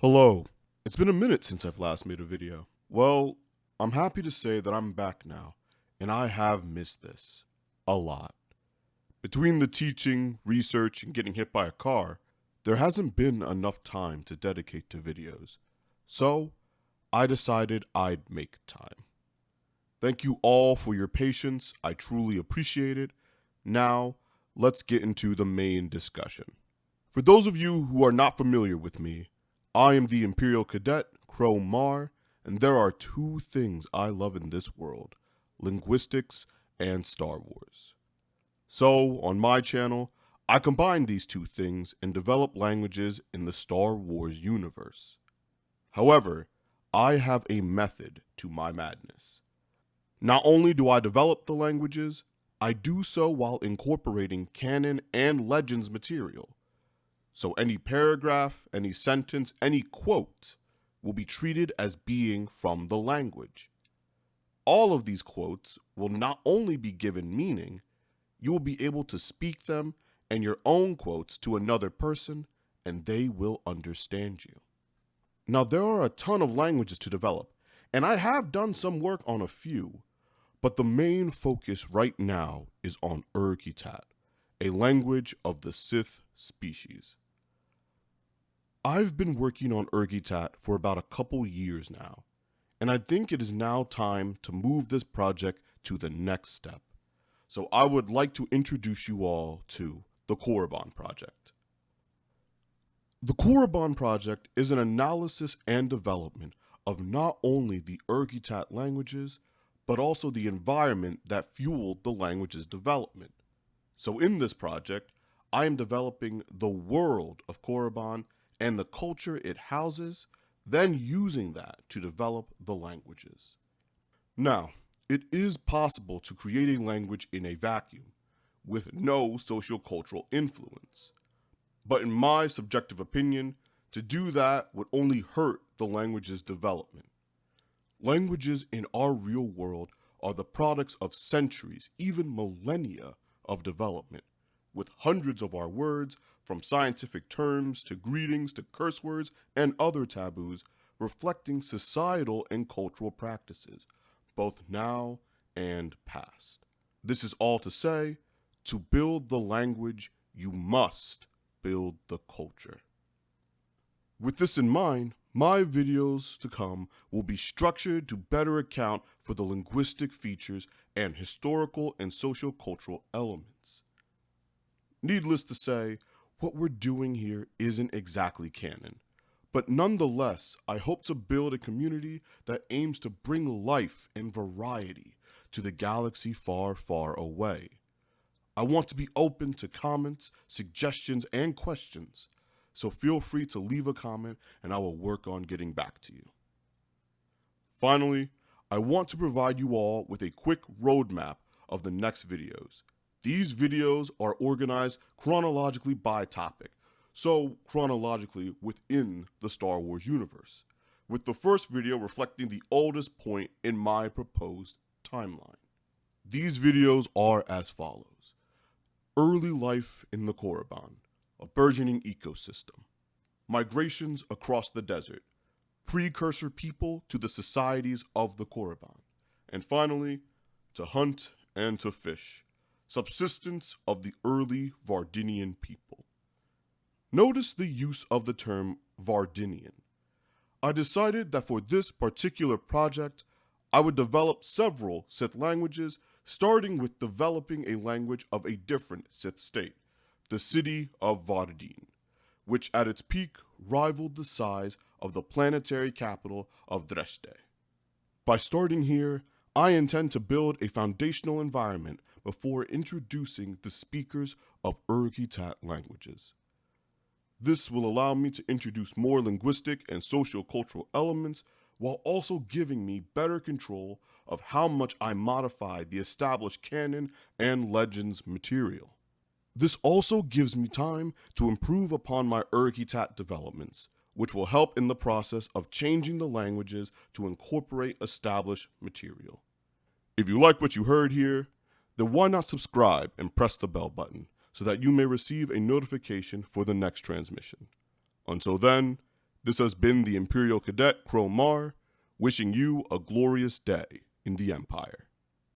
Hello. It's been a minute since I've last made a video. Well, I'm happy to say that I'm back now, and I have missed this. A lot. Between the teaching, research, and getting hit by a car, there hasn't been enough time to dedicate to videos. So, I decided I'd make time. Thank you all for your patience, I truly appreciate it. Now, let's get into the main discussion. For those of you who are not familiar with me, I am the Imperial Cadet, Crow Mar, and there are two things I love in this world: linguistics and Star Wars. So, on my channel, I combine these two things and develop languages in the Star Wars universe. However, I have a method to my madness. Not only do I develop the languages, I do so while incorporating canon and legends material. So any paragraph, any sentence, any quote will be treated as being from the language. All of these quotes will not only be given meaning, you will be able to speak them and your own quotes to another person, and they will understand you. Now, there are a ton of languages to develop, and I have done some work on a few, but the main focus right now is on Urkitat, a language of the Sith species. I've been working on Urkitat for about a couple years now, and I think it is now time to move this project to the next step. So I would like to introduce you all to the Korriban Project. The Korriban Project is an analysis and development of not only the Urkitat languages, but also the environment that fueled the language's development. So in this project, I am developing the world of Korriban and the culture it houses, then using that to develop the languages. Now, it is possible to create a language in a vacuum, with no sociocultural influence. But in my subjective opinion, to do that would only hurt the language's development. Languages in our real world are the products of centuries, even millennia of development, with hundreds of our words, from scientific terms to greetings to curse words and other taboos, reflecting societal and cultural practices, both now and past. This is all to say, to build the language, you must build the culture. With this in mind, my videos to come will be structured to better account for the linguistic features and historical and sociocultural elements. Needless to say, what we're doing here isn't exactly canon, but nonetheless, I hope to build a community that aims to bring life and variety to the galaxy far, far away. I want to be open to comments, suggestions, and questions, so feel free to leave a comment and I will work on getting back to you. Finally, I want to provide you all with a quick roadmap of the next videos. These videos are organized chronologically by topic, so chronologically within the Star Wars universe, with the first video reflecting the oldest point in my proposed timeline. These videos are as follows: early life in the Korriban, a burgeoning ecosystem, migrations across the desert, precursor people to the societies of the Korriban, and finally, to hunt and to fish, subsistence of the early Vardinian people. Notice the use of the term Vardinian. I decided that for this particular project, I would develop several Sith languages, starting with developing a language of a different Sith state, the city of Vardin, which at its peak rivaled the size of the planetary capital of Dresde. By starting here, I intend to build a foundational environment before introducing the speakers of Urkitat languages. This will allow me to introduce more linguistic and socio-cultural elements while also giving me better control of how much I modify the established canon and legends material. This also gives me time to improve upon my Urkitat developments, which will help in the process of changing the languages to incorporate established material. If you like what you heard here, then why not subscribe and press the bell button so that you may receive a notification for the next transmission. Until then, This has been the Imperial Cadet Cromar, wishing you a glorious day in the Empire.